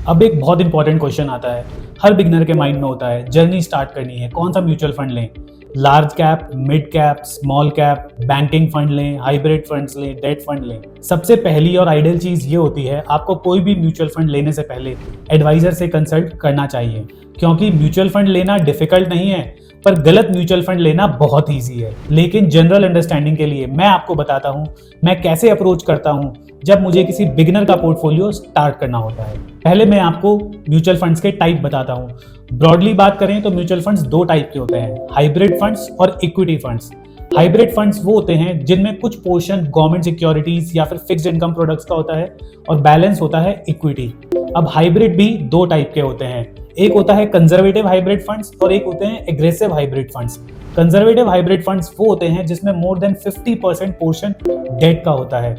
अब एक बहुत इंपॉर्टेंट क्वेश्चन आता है, हर बिगनर के माइंड में होता है, जर्नी स्टार्ट करनी है, कौन सा म्यूचुअल फंड लें? Large cap, mid cap, small cap, banking fund लें, हाइब्रिड फंड्स लें, डेट फंड लें? सबसे पहली और आइडियल चीज़ ये होती है, आपको कोई भी म्यूचुअल फंड लेने से पहले एडवाइजर से कंसल्ट करना चाहिए, क्योंकि म्यूचुअल फंड लेना डिफिकल्ट नहीं है, पर गलत म्यूचुअल फंड लेना बहुत ईजी है। लेकिन जनरल अंडरस्टैंडिंग के लिए मैं आपको बताता हूँ मैं कैसे अप्रोच करता हूँ जब मुझे किसी बिगिनर का पोर्टफोलियो स्टार्ट करना होता है। पहले मैं आपको म्यूचुअल फंड्स के टाइप बताता हूँ। ब्रॉडली बात करें तो म्यूचुअल फंड्स दो टाइप के होते हैं, हाइब्रिड फंड्स और इक्विटी फंड्स। हाइब्रिड फंड्स वो होते हैं जिनमें कुछ पोर्शन गवर्नमेंट सिक्योरिटीज या फिर फिक्स्ड इनकम प्रोडक्ट्स का होता है और बैलेंस होता है इक्विटी। अब हाइब्रिड भी दो टाइप के होते हैं, एक होता है कंजर्वेटिव हाइब्रिड फंड्स और एक होते हैं aggressive hybrid funds. Conservative hybrid funds वो होते हैं जिसमें मोर देन 50% पोर्शन डेट का होता है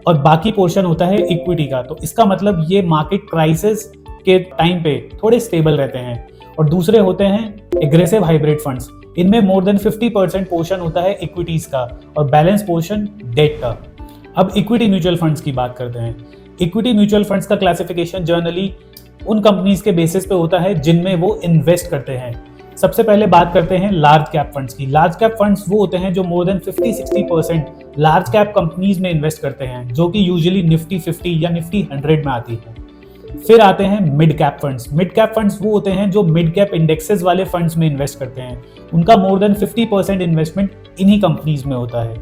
और बाकी पोर्शन होता है इक्विटी का। तो इसका मतलब ये मार्केट क्राइसिस के टाइम पे थोड़े स्टेबल रहते हैं। और दूसरे होते हैं एग्रेसिव हाइब्रिड फंड्स, इनमें मोर देन 50% पोर्शन होता है इक्विटीज का और बैलेंस पोर्शन डेट का। अब इक्विटी म्यूचुअल फंड्स की बात करते हैं। इक्विटी म्यूचुअल फंड्स का क्लासिफिकेशन जनरली उन कंपनीज के बेसिस पे होता है जिनमें वो इन्वेस्ट करते हैं। सबसे पहले बात करते हैं लार्ज कैप फंड्स की। लार्ज कैप फंड्स वो होते हैं जो more than 50-60% large cap companies में इन्वेस्ट करते हैं, जो कि यूजुअली निफ्टी 50 या निफ्टी 100 में आती है। फिर आते हैं mid cap funds. Mid cap funds वो होते हैं जो मिड कैप इंडेक्सेस वाले फंड्स में इन्वेस्ट करते हैं, उनका मोर देन 50% इन्वेस्टमेंट इन्हीं कंपनीज में होता है।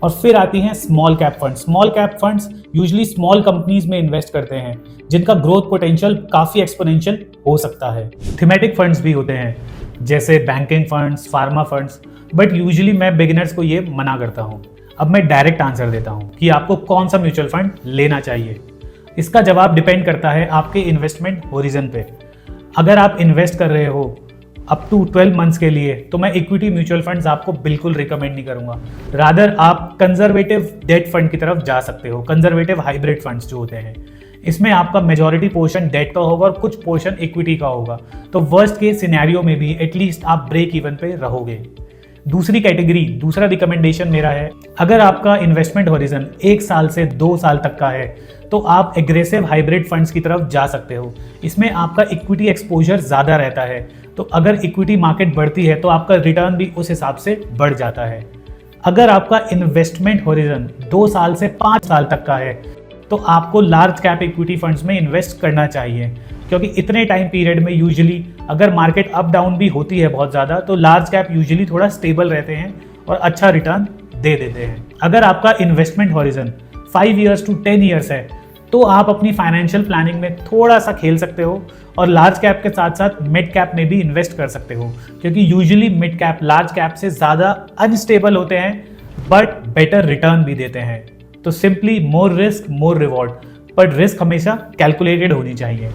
और फिर आती हैं small cap funds. Small cap funds usually small companies में इन्वेस्ट करते हैं जिनका ग्रोथ पोटेंशियल काफी एक्सपोनेंशियल हो सकता है। थीमेटिक फंड्स भी होते हैं जैसे banking funds, pharma funds, but usually मैं बिगिनर्स को ये मना करता हूँ। अब मैं डायरेक्ट आंसर देता हूँ कि आपको कौन सा म्यूचुअल फंड लेना चाहिए। इसका जवाब डिपेंड करता है आपके इन्वेस्टमेंट होरिजन पे। अगर आप इन्वेस्ट कर रहे हो अप टू 12 मंथ्स के लिए तो मैं इक्विटी म्यूचुअल फंड्स आपको बिल्कुल रिकमेंड नहीं करूंगा। रादर आप कंजर्वेटिव डेट फंड की तरफ जा सकते हो। कंजर्वेटिव हाइब्रिड फंड्स जो होते हैं, इसमें आपका मेजॉरिटी पोर्शन डेट का होगा और कुछ पोर्शन इक्विटी का होगा। तो वर्स्ट केस सिनेरियो में भी एटलीस्ट आप ब्रेक इवन पे रहोगे। दूसरी कैटेगरी, दूसरा रिकमेंडेशन मेरा है, अगर आपका इन्वेस्टमेंट होरिजन 1 साल से 2 साल तक का है तो आप एग्रेसिव हाइब्रिड फंड्स की तरफ जा सकते हो। इसमें आपका इक्विटी एक्सपोजर ज़्यादा रहता है, तो अगर इक्विटी मार्केट बढ़ती है तो आपका रिटर्न भी उस हिसाब से बढ़ जाता है। अगर आपका इन्वेस्टमेंट होरिजन 2 साल से 5 साल तक का है तो आपको लार्ज कैप इक्विटी फंड्स में इन्वेस्ट करना चाहिए, क्योंकि इतने टाइम पीरियड में यूजुअली अगर मार्केट अप डाउन भी होती है बहुत ज़्यादा तो लार्ज कैप यूजुअली थोड़ा स्टेबल रहते हैं और अच्छा रिटर्न दे देते हैं। अगर आपका investment horizon 5 years to 10 years है तो आप अपनी फाइनेंशियल प्लानिंग में थोड़ा सा खेल सकते हो और लार्ज कैप के साथ साथ मिड कैप में भी इन्वेस्ट कर सकते हो, क्योंकि usually mid cap large cap से ज़्यादा अनस्टेबल होते हैं बट बेटर रिटर्न भी देते हैं। तो simply more risk more reward, but risk हमेशा कैलकुलेटेड होनी चाहिए।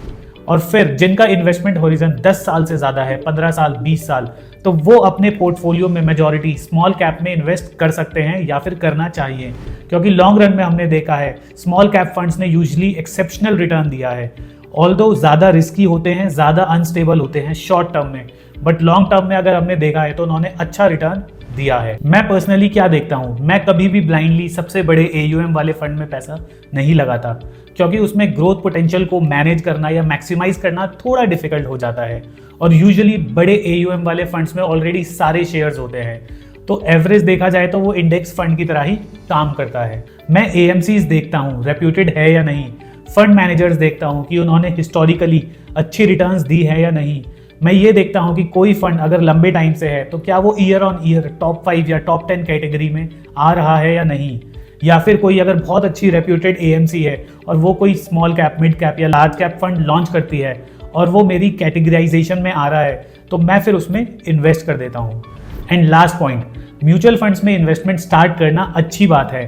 और फिर जिनका इन्वेस्टमेंट होरिजन 10 साल से ज़्यादा है, 15 साल, 20 साल, तो वो अपने पोर्टफोलियो में मेजॉरिटी स्मॉल कैप में इन्वेस्ट कर सकते हैं या फिर करना चाहिए, क्योंकि लॉन्ग रन में हमने देखा है स्मॉल कैप फंड्स ने यूजुअली एक्सेप्शनल रिटर्न दिया है। ऑल्दो ज़्यादा रिस्की होते हैं, ज़्यादा अनस्टेबल होते हैं शॉर्ट टर्म में, बट लॉन्ग टर्म में अगर हमने देखा है तो उन्होंने अच्छा रिटर्न दिया है। मैं पर्सनली क्या देखता हूँ, मैं कभी भी ब्लाइंडली सबसे बड़े AUM वाले फंड में पैसा नहीं लगाता, क्योंकि उसमें ग्रोथ पोटेंशियल को मैनेज करना या मैक्सिमाइज करना थोड़ा डिफिकल्ट हो जाता है और यूजुअली बड़े AUM वाले फंड्स में ऑलरेडी सारे शेयर्स होते हैं, तो एवरेज देखा जाए तो वो इंडेक्स फंड की तरह ही काम करता है। मैं AMCs देखता हूँ रेप्यूटेड है या नहीं, फंड मैनेजर्स देखता हूँ कि उन्होंने हिस्टोरिकली अच्छी रिटर्न्स दी है या नहीं। मैं ये देखता हूँ कि कोई फंड अगर लंबे टाइम से है तो क्या वो ईयर ऑन ईयर टॉप 5 या टॉप 10 कैटेगरी में आ रहा है या नहीं, या फिर कोई अगर बहुत अच्छी रेप्यूटेड AMC है और वो कोई स्मॉल कैप, मिड कैप या लार्ज कैप फंड लॉन्च करती है और वो मेरी कैटेगराइजेशन में आ रहा है तो मैं फिर उसमें इन्वेस्ट कर देता हूँ। And last point, mutual funds में इन्वेस्टमेंट स्टार्ट करना अच्छी बात है,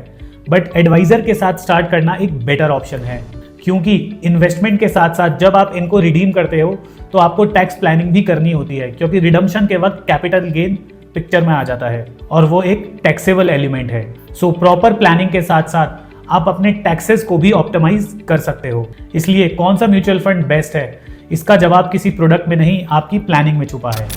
बट एडवाइजर के साथ स्टार्ट करना एक बेटर ऑप्शन है, क्योंकि इन्वेस्टमेंट के साथ साथ जब आप इनको रिडीम करते हो तो आपको टैक्स प्लानिंग भी करनी होती है, क्योंकि रिडम्पशन के वक्त कैपिटल गेन पिक्चर में आ जाता है और वो एक टैक्सेबल एलिमेंट है। सो प्रॉपर प्लानिंग के साथ साथ आप अपने टैक्सेस को भी ऑप्टिमाइज कर सकते हो। इसलिए कौन सा म्यूचुअल फंड बेस्ट है, इसका जवाब किसी प्रोडक्ट में नहीं आपकी प्लानिंग में छुपा है।